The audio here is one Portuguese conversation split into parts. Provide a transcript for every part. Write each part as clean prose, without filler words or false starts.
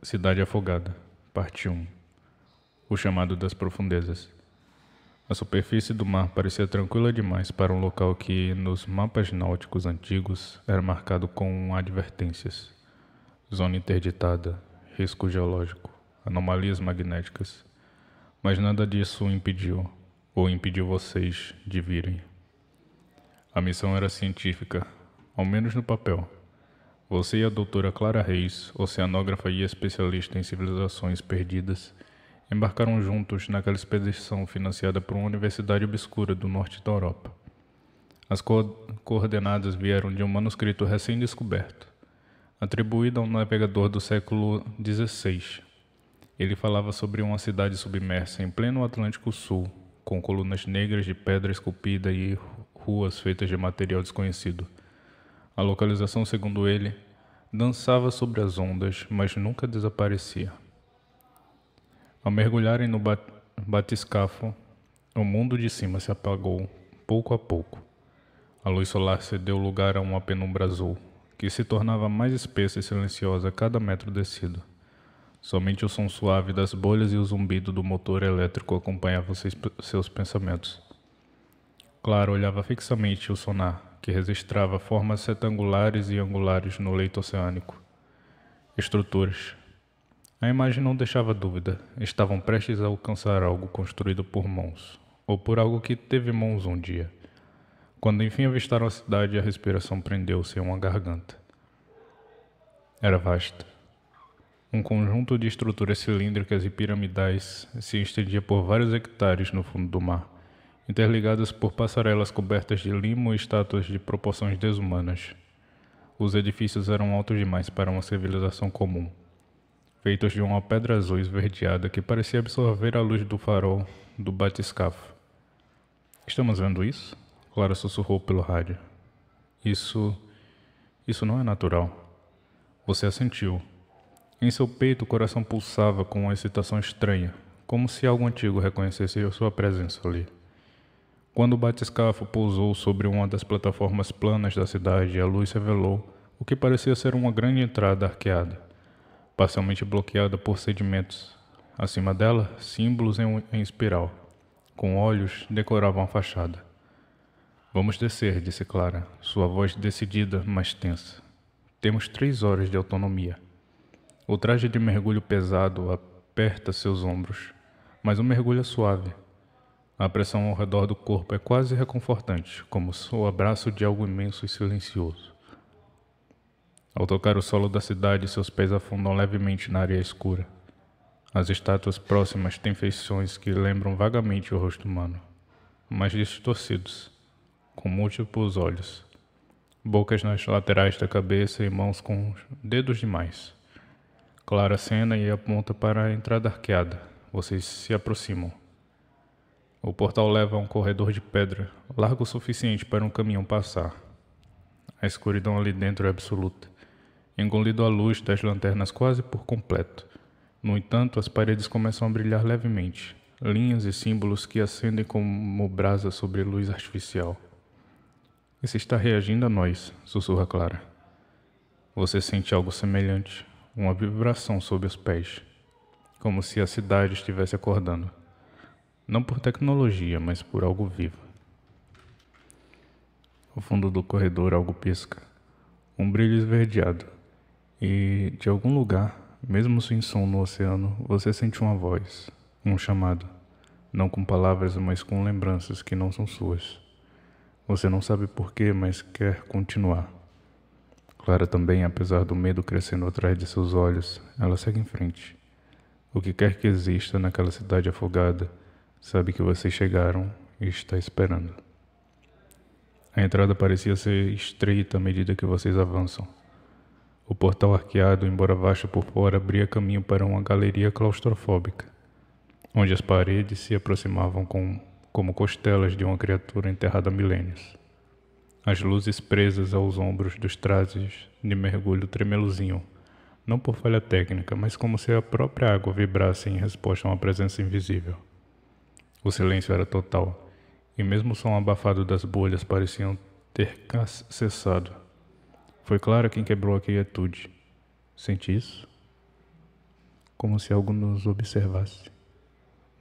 Cidade Afogada, Parte 1. O chamado das profundezas. A superfície do mar parecia tranquila demais para um local que, nos mapas náuticos antigos, era marcado com advertências. Zona interditada, risco geológico, anomalias magnéticas. Mas nada disso o impediu, ou impediu vocês de virem. A missão era científica, ao menos no papel. Você e a doutora Clara Reis, oceanógrafa e especialista em civilizações perdidas, embarcaram juntos naquela expedição financiada por uma universidade obscura do norte da Europa. As coordenadas vieram de um manuscrito recém-descoberto, atribuído a um navegador do século XVI. Ele falava sobre uma cidade submersa em pleno Atlântico Sul, com colunas negras de pedra esculpida e ruas feitas de material desconhecido. A localização, segundo ele, dançava sobre as ondas, mas nunca desaparecia. Ao mergulharem no batiscafo, o mundo de cima se apagou, pouco a pouco. A luz solar cedeu lugar a uma penumbra azul, que se tornava mais espessa e silenciosa a cada metro descido. Somente o som suave das bolhas e o zumbido do motor elétrico acompanhavam seus pensamentos. Clara olhava fixamente o sonar, que registrava formas retangulares e angulares no leito oceânico. Estruturas. A imagem não deixava dúvida. Estavam prestes a alcançar algo construído por mãos, ou por algo que teve mãos um dia. Quando enfim avistaram a cidade, a respiração prendeu-se a uma garganta. Era vasta. Um conjunto de estruturas cilíndricas e piramidais se estendia por vários hectares no fundo do mar, interligadas por passarelas cobertas de limo e estátuas de proporções desumanas. Os edifícios eram altos demais para uma civilização comum, feitos de uma pedra azul esverdeada que parecia absorver a luz do farol do batiscafo. "Estamos vendo isso?" Clara sussurrou pelo rádio. Isso não é natural." Você assentiu. Em seu peito o coração pulsava com uma excitação estranha, como se algo antigo reconhecesse a sua presença ali. Quando o batiscafo pousou sobre uma das plataformas planas da cidade, a luz revelou o que parecia ser uma grande entrada arqueada, parcialmente bloqueada por sedimentos. Acima dela, símbolos em espiral, com olhos, decoravam a fachada. "Vamos descer", disse Clara, sua voz decidida, mas tensa. "Temos 3 horas de autonomia." O traje de mergulho pesado aperta seus ombros, mas o mergulho é suave. A pressão ao redor do corpo é quase reconfortante, como o abraço de algo imenso e silencioso. Ao tocar o solo da cidade, seus pés afundam levemente na areia escura. As estátuas próximas têm feições que lembram vagamente o rosto humano, mas distorcidos, com múltiplos olhos, bocas nas laterais da cabeça e mãos com dedos demais. Clara acena e aponta para a entrada arqueada. Vocês se aproximam. O portal leva a um corredor de pedra, largo o suficiente para um caminhão passar. A escuridão ali dentro é absoluta, engolindo a luz das lanternas quase por completo. No entanto, as paredes começam a brilhar levemente, linhas e símbolos que acendem como brasa sobre luz artificial. "Isso está reagindo a nós", sussurra Clara. Você sente algo semelhante, uma vibração sob os pés, como se a cidade estivesse acordando. Não por tecnologia, mas por algo vivo. Ao fundo do corredor algo pisca, um brilho esverdeado, e de algum lugar, mesmo sem som no oceano, você sente uma voz, um chamado, não com palavras, mas com lembranças que não são suas. Você não sabe porquê, mas quer continuar. Clara também, apesar do medo crescendo atrás de seus olhos, ela segue em frente. O que quer que exista naquela cidade afogada, sabe que vocês chegaram e está esperando. A entrada parecia ser estreita à medida que vocês avançam. O portal arqueado, embora vasto por fora, abria caminho para uma galeria claustrofóbica, onde as paredes se aproximavam como costelas de uma criatura enterrada há milênios. As luzes presas aos ombros dos trajes de mergulho tremeluziam, não por falha técnica, mas como se a própria água vibrasse em resposta a uma presença invisível. O silêncio era total, e mesmo o som abafado das bolhas pareciam ter cessado. Foi Clara quem quebrou a quietude. "Sente isso?" como se algo nos observasse,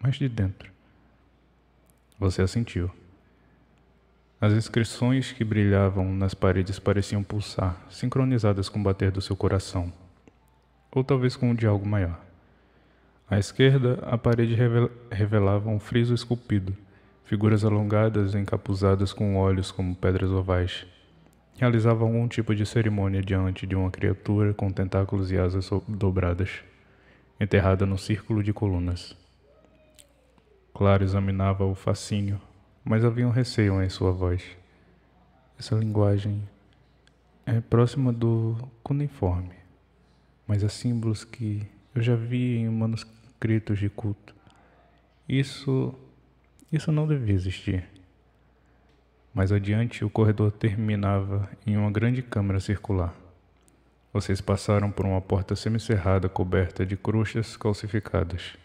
mas de dentro. Você assentiu. As inscrições que brilhavam nas paredes pareciam pulsar, sincronizadas com o bater do seu coração, ou talvez com o de algo maior. À esquerda, a parede revelava um friso esculpido, figuras alongadas encapuzadas com olhos como pedras ovais. Realizavam algum tipo de cerimônia diante de uma criatura com tentáculos e asas dobradas, enterrada no círculo de colunas. Clara examinava o fascínio, mas havia um receio em sua voz. Essa linguagem é próxima do cuneiforme, mas há símbolos que eu já vi em manuscritos de culto. Isso não devia existir. Mais adiante, o corredor terminava em uma grande câmara circular. Vocês passaram por uma porta semicerrada coberta de crostas calcificadas.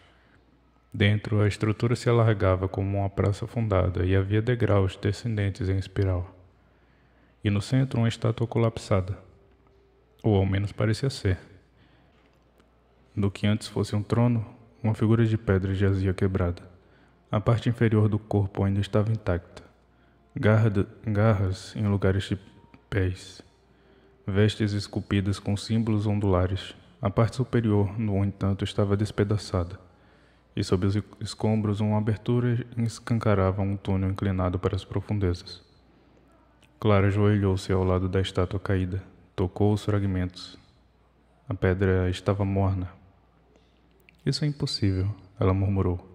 Dentro, a estrutura se alargava como uma praça afundada e havia degraus descendentes em espiral. E no centro, uma estátua colapsada. Ou ao menos parecia ser. Do que antes fosse um trono, uma figura de pedra jazia quebrada. A parte inferior do corpo ainda estava intacta. Garras em lugares de pés. Vestes esculpidas com símbolos ondulares. A parte superior, no entanto, estava despedaçada. E sob os escombros, uma abertura escancarava um túnel inclinado para as profundezas. Clara ajoelhou-se ao lado da estátua caída. Tocou os fragmentos. A pedra estava morna. Isso é impossível, ela murmurou.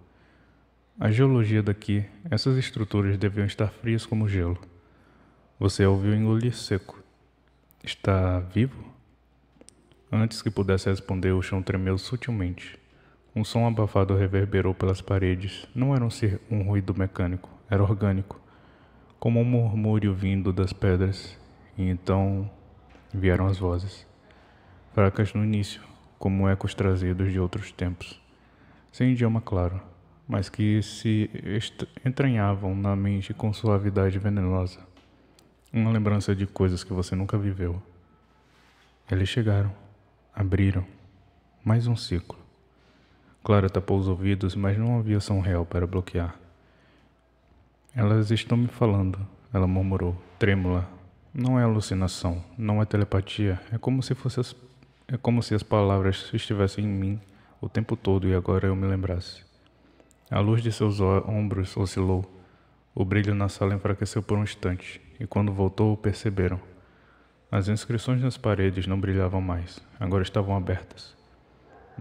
A geologia daqui, essas estruturas deviam estar frias como gelo. Você a ouviu engolir seco. Está vivo? Antes que pudesse responder, o chão tremeu sutilmente. Um som abafado reverberou pelas paredes. Não era um ruído mecânico, era orgânico, como um murmúrio vindo das pedras. E então vieram as vozes, fracas no início, como ecos trazidos de outros tempos, sem idioma claro, mas que se entranhavam na mente com suavidade venenosa. Uma lembrança de coisas que você nunca viveu. Eles chegaram, abriram, mais um ciclo. Clara tapou os ouvidos, mas não havia som real para bloquear. Elas estão me falando, ela murmurou, trêmula. Não é alucinação, não é telepatia, é como se as palavras estivessem em mim o tempo todo e agora eu me lembrasse. A luz de seus ombros oscilou. O brilho na sala enfraqueceu por um instante, e quando voltou, perceberam. As inscrições nas paredes não brilhavam mais, agora estavam abertas.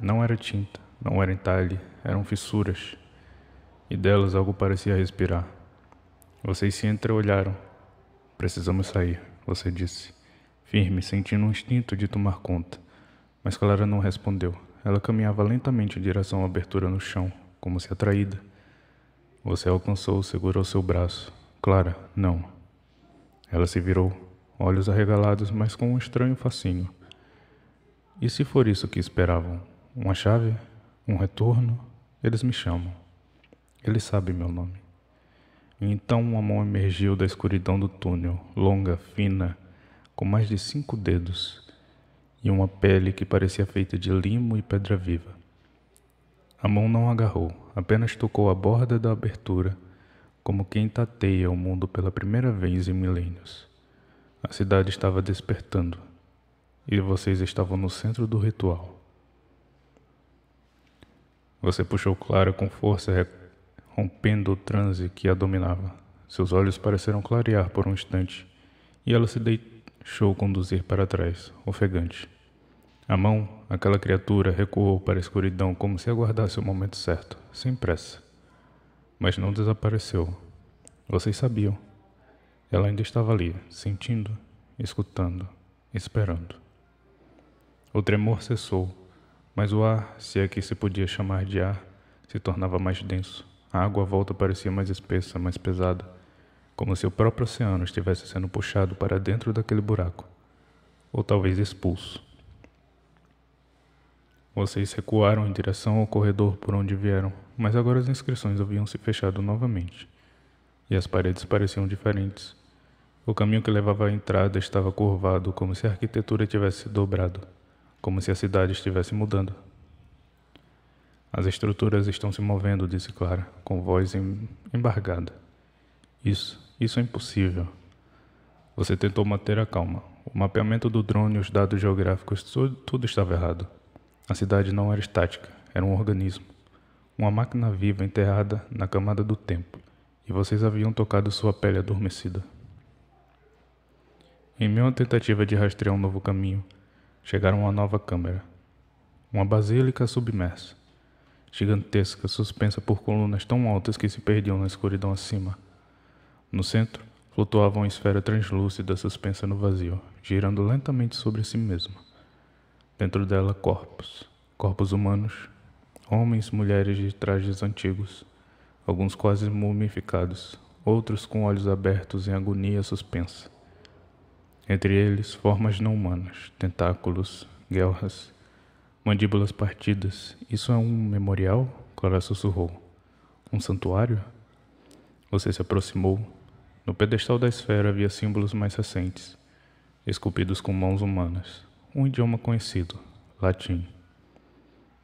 Não era tinta, não era entalhe, eram fissuras, e delas algo parecia respirar. Vocês se entreolharam. Precisamos sair, você disse, firme, sentindo um instinto de tomar conta. Mas Clara não respondeu. Ela caminhava lentamente em direção à abertura no chão, como se atraída. Você alcançou, segurou seu braço. Clara, não. Ela se virou, olhos arregalados, mas com um estranho fascínio. E se for isso que esperavam? Uma chave? Um retorno? Eles me chamam. Eles sabem meu nome. E então uma mão emergiu da escuridão do túnel, longa, fina, com mais de 5 dedos, e uma pele que parecia feita de limo e pedra viva. A mão não agarrou, apenas tocou a borda da abertura, como quem tateia o mundo pela primeira vez em milênios. A cidade estava despertando, e vocês estavam no centro do ritual. Você puxou Clara com força, rompendo o transe que a dominava. Seus olhos pareceram clarear por um instante, e ela se deixou conduzir para trás, ofegante. A mão, aquela criatura, recuou para a escuridão como se aguardasse o momento certo, sem pressa. Mas não desapareceu. Vocês sabiam. Ela ainda estava ali, sentindo, escutando, esperando. O tremor cessou, mas o ar, se é que se podia chamar de ar, se tornava mais denso. A água à volta parecia mais espessa, mais pesada, como se o próprio oceano estivesse sendo puxado para dentro daquele buraco, ou talvez expulso. Vocês recuaram em direção ao corredor por onde vieram, mas agora as inscrições haviam se fechado novamente, e as paredes pareciam diferentes. O caminho que levava à entrada estava curvado, como se a arquitetura tivesse se dobrado, como se a cidade estivesse mudando. As estruturas estão se movendo, disse Clara, com voz embargada. Isso é impossível. Você tentou manter a calma. O mapeamento do drone e os dados geográficos, tudo estava errado. A cidade não era estática, era um organismo. Uma máquina viva enterrada na camada do tempo. E vocês haviam tocado sua pele adormecida. Em meio a tentativa de rastrear um novo caminho, chegaram a uma nova câmara. Uma basílica submersa, gigantesca, suspensa por colunas tão altas que se perdiam na escuridão acima. No centro, flutuava uma esfera translúcida suspensa no vazio, girando lentamente sobre si mesma. Dentro dela, corpos humanos, homens, mulheres de trajes antigos, alguns quase mumificados, outros com olhos abertos em agonia suspensa. Entre eles, formas não humanas, tentáculos, guelras, mandíbulas partidas. Isso é um memorial? Clara sussurrou. Um santuário? Você se aproximou. No pedestal da esfera havia símbolos mais recentes, esculpidos com mãos humanas. Um idioma conhecido, latim.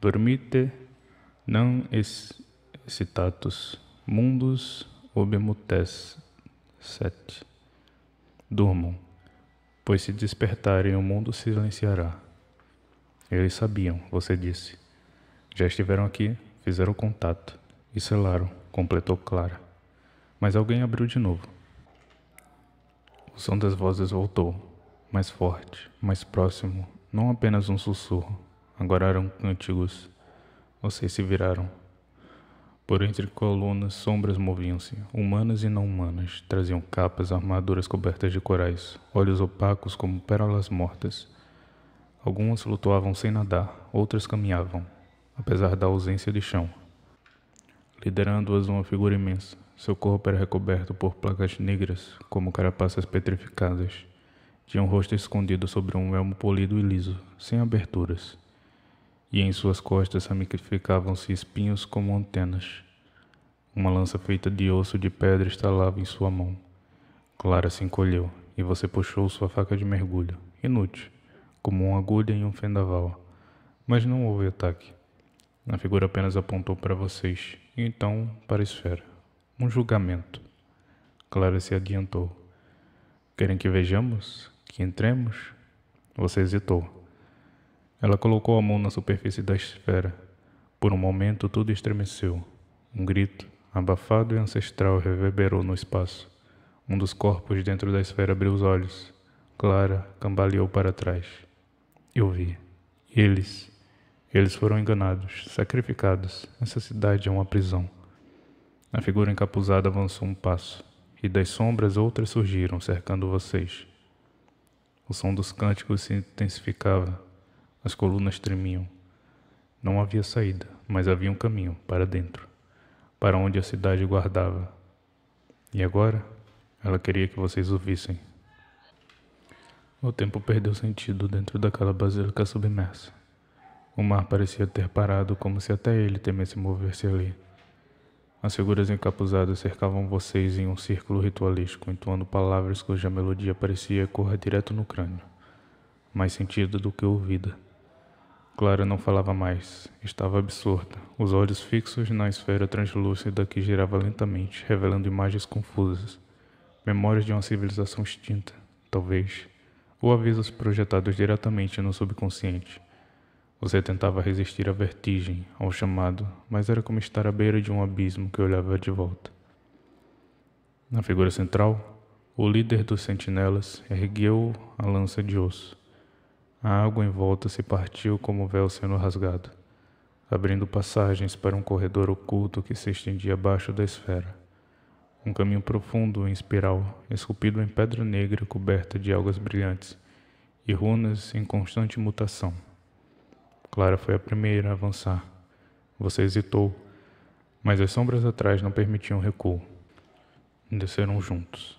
Dormite non excitatus mundus obemutes set. Durmam, pois se despertarem o mundo silenciará. Eles sabiam, você disse. Já estiveram aqui, fizeram contato e selaram, completou Clara. Mas alguém abriu de novo. O som das vozes voltou, mais forte, mais próximo, não apenas um sussurro. Agora eram cânticos. Vocês se viraram. Por entre colunas, sombras moviam-se, humanas e não humanas. Traziam capas, armaduras cobertas de corais, olhos opacos como pérolas mortas. Algumas flutuavam sem nadar, outras caminhavam, apesar da ausência de chão. Liderando-as uma figura imensa. Seu corpo era recoberto por placas negras, como carapaças petrificadas. Tinha um rosto escondido sobre um elmo polido e liso, sem aberturas. E em suas costas ramificavam-se espinhos como antenas. Uma lança feita de osso de pedra estalava em sua mão. Clara se encolheu, e você puxou sua faca de mergulho, inútil, como uma agulha em um vendaval. Mas não houve ataque. A figura apenas apontou para vocês, e então para a esfera. Um julgamento. Clara se adiantou. Querem que vejamos? Que entremos? Você hesitou. Ela colocou a mão na superfície da esfera. Por um momento tudo estremeceu. Um grito, abafado e ancestral, reverberou no espaço. Um dos corpos dentro da esfera abriu os olhos. Clara cambaleou para trás. Eu vi. Eles foram enganados, sacrificados. Essa cidade é uma prisão. A figura encapuzada avançou um passo, e das sombras outras surgiram, cercando vocês. O som dos cânticos se intensificava, as colunas tremiam. Não havia saída, mas havia um caminho para dentro, para onde a cidade guardava. E agora, ela queria que vocês o vissem. O tempo perdeu sentido dentro daquela basílica submersa. O mar parecia ter parado, como se até ele temesse mover-se ali. As figuras encapuzadas cercavam vocês em um círculo ritualístico, entoando palavras cuja melodia parecia correr direto no crânio, mais sentido do que ouvida. Clara não falava mais, estava absorta, os olhos fixos na esfera translúcida que girava lentamente, revelando imagens confusas, memórias de uma civilização extinta, talvez, ou avisos projetados diretamente no subconsciente. Você tentava resistir à vertigem, ao chamado, mas era como estar à beira de um abismo que olhava de volta. Na figura central, o líder dos sentinelas ergueu a lança de osso. A água em volta se partiu como véu sendo rasgado, abrindo passagens para um corredor oculto que se estendia abaixo da esfera. Um caminho profundo em espiral, esculpido em pedra negra coberta de algas brilhantes e runas em constante mutação. Clara foi a primeira a avançar. Você hesitou, mas as sombras atrás não permitiam recuo. Desceram juntos.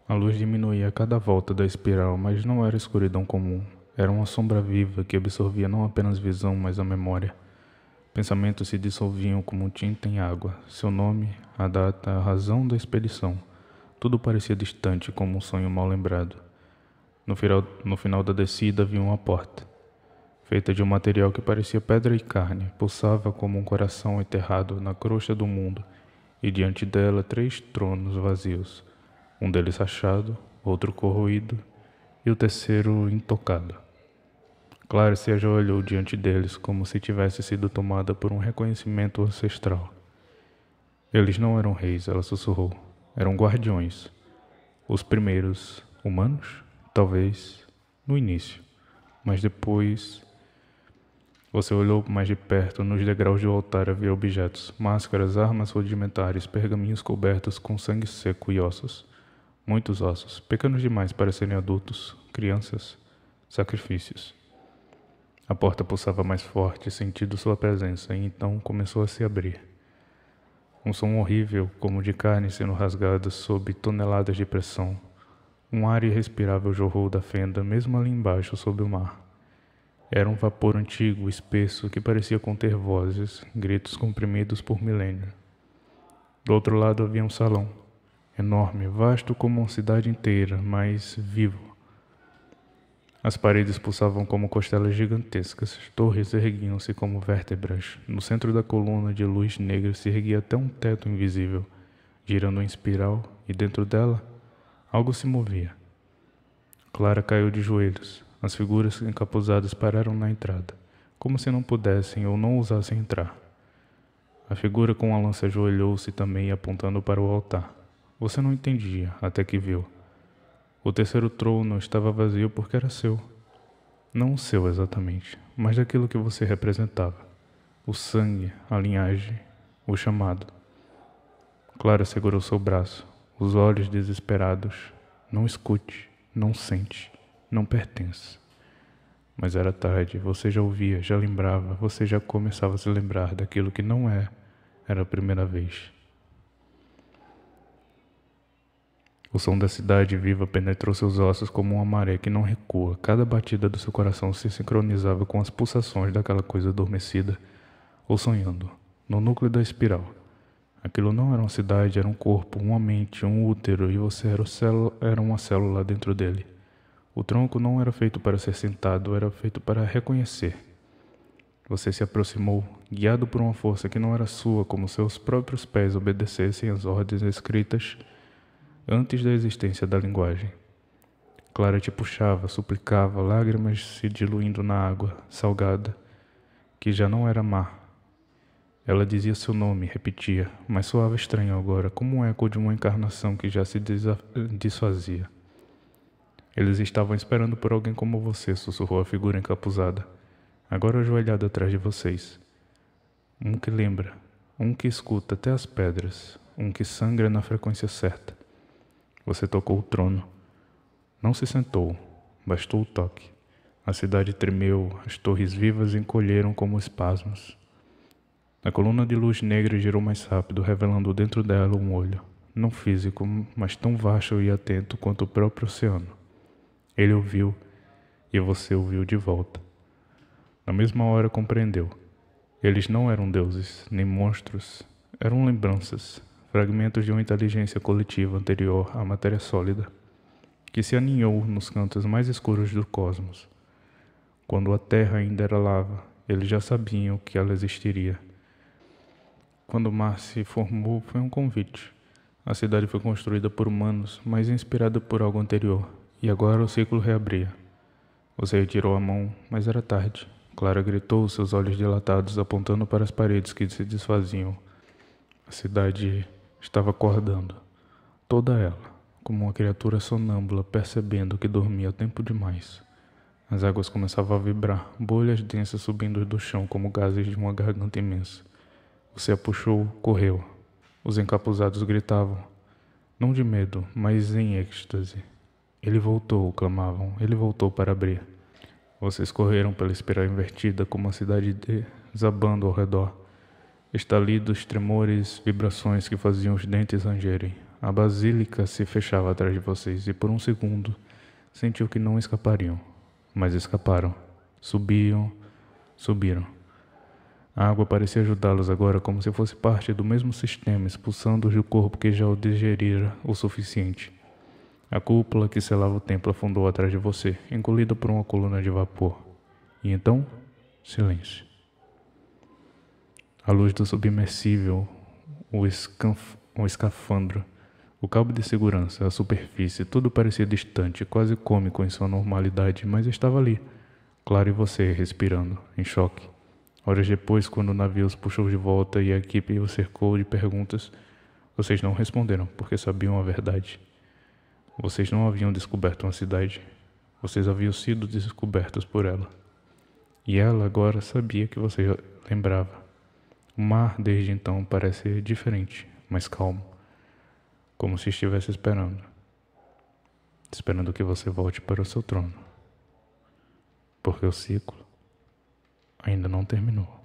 A luz diminuía a cada volta da espiral, mas não era escuridão comum. Era uma sombra viva que absorvia não apenas visão, mas a memória. Pensamentos se dissolviam como tinta em água. Seu nome, a data, a razão da expedição. Tudo parecia distante, como um sonho mal lembrado. No final da descida havia uma porta. feita de um material que parecia pedra e carne, pulsava como um coração enterrado na crosta do mundo, e diante dela 3 tronos vazios, um deles rachado, outro corroído e o terceiro intocado. Clara se ajoelhou diante deles como se tivesse sido tomada por um reconhecimento ancestral. Eles não eram reis, ela sussurrou. Eram guardiões. Os primeiros humanos? Talvez no início. Mas depois... Você olhou mais de perto. Nos degraus do altar havia objetos, máscaras, armas rudimentares, pergaminhos cobertos com sangue seco e ossos. Muitos ossos, pequenos demais para serem adultos, crianças, sacrifícios. A porta pulsava mais forte, sentindo sua presença, e então começou a se abrir. Um som horrível, como de carne sendo rasgada sob toneladas de pressão. Um ar irrespirável jorrou da fenda, mesmo ali embaixo, sob o mar. Era um vapor antigo, espesso, que parecia conter vozes, gritos comprimidos por milênios. Do outro lado havia um salão, enorme, vasto como uma cidade inteira, mas vivo. As paredes pulsavam como costelas gigantescas, torres erguiam-se como vértebras. No centro da coluna de luz negra se erguia até um teto invisível, girando em espiral, e dentro dela, algo se movia. Clara caiu de joelhos. As figuras encapuzadas pararam na entrada, como se não pudessem ou não ousassem entrar. A figura com a lança ajoelhou-se também, apontando para o altar. Você não entendia, até que viu. O terceiro trono estava vazio porque era seu. Não o seu exatamente, mas daquilo que você representava. O sangue, a linhagem, o chamado. Clara segurou seu braço, os olhos desesperados. Não escute, não sente, não pertence. Mas era tarde, você já ouvia, já lembrava, você já começava a se lembrar daquilo que não era a primeira vez. O som da cidade viva penetrou seus ossos como uma maré que não recua. Cada batida do seu coração se sincronizava com as pulsações daquela coisa adormecida ou sonhando, no núcleo da espiral. Aquilo não era uma cidade, era um corpo, uma mente, um útero, e você era uma célula dentro dele. O tronco não era feito para ser sentado, era feito para reconhecer. Você se aproximou, guiado por uma força que não era sua, como seus próprios pés obedecessem às ordens escritas antes da existência da linguagem. Clara te puxava, suplicava, lágrimas se diluindo na água salgada, que já não era mar. Ela dizia seu nome, repetia, mas soava estranho agora, como um eco de uma encarnação que já se desfazia. Eles estavam esperando por alguém como você, sussurrou a figura encapuzada, agora ajoelhada atrás de vocês. Um que lembra, um que escuta até as pedras, um que sangra na frequência certa. Você tocou o trono. Não se sentou, bastou o toque. A cidade tremeu, as torres vivas encolheram como espasmos. A coluna de luz negra girou mais rápido, revelando dentro dela um olho, não físico, mas tão vasto e atento quanto o próprio oceano. Ele ouviu, e você ouviu de volta. Na mesma hora compreendeu. Eles não eram deuses, nem monstros, eram lembranças, fragmentos de uma inteligência coletiva anterior à matéria sólida, que se aninhou nos cantos mais escuros do cosmos. Quando a Terra ainda era lava, eles já sabiam que ela existiria. Quando o mar se formou, foi um convite. A cidade foi construída por humanos, mas inspirada por algo anterior, e agora o ciclo reabria. Você retirou a mão, mas era tarde. Clara gritou, seus olhos dilatados apontando para as paredes que se desfaziam. A cidade estava acordando, toda ela, como uma criatura sonâmbula percebendo que dormia tempo demais. As águas começavam a vibrar, bolhas densas subindo do chão como gases de uma garganta imensa. Você a puxou, correu. Os encapuzados gritavam, não de medo, mas em êxtase. Ele voltou, clamavam, ele voltou para abrir. Vocês correram pela espiral invertida como a cidade desabando ao redor. Estalidos, tremores, vibrações que faziam os dentes rangerem. A basílica se fechava atrás de vocês e por um segundo sentiu que não escapariam. Mas escaparam. Subiram. A água parecia ajudá-los agora como se fosse parte do mesmo sistema, expulsando-os do corpo que já o digerira o suficiente. A cúpula que selava o templo afundou atrás de você, engolida por uma coluna de vapor. E então, silêncio. A luz do submersível, o escafandro, o cabo de segurança, a superfície, tudo parecia distante, quase cômico em sua normalidade, mas estava ali, claro, e você, respirando, em choque. Horas depois, quando o navio os puxou de volta e a equipe o cercou de perguntas, vocês não responderam, porque sabiam a verdade. Vocês não haviam descoberto uma cidade. Vocês haviam sido descobertos por ela. E ela agora sabia que você lembrava. O mar, desde então, parece diferente, mais calmo, como se estivesse esperando que você volte para o seu trono, porque o ciclo ainda não terminou.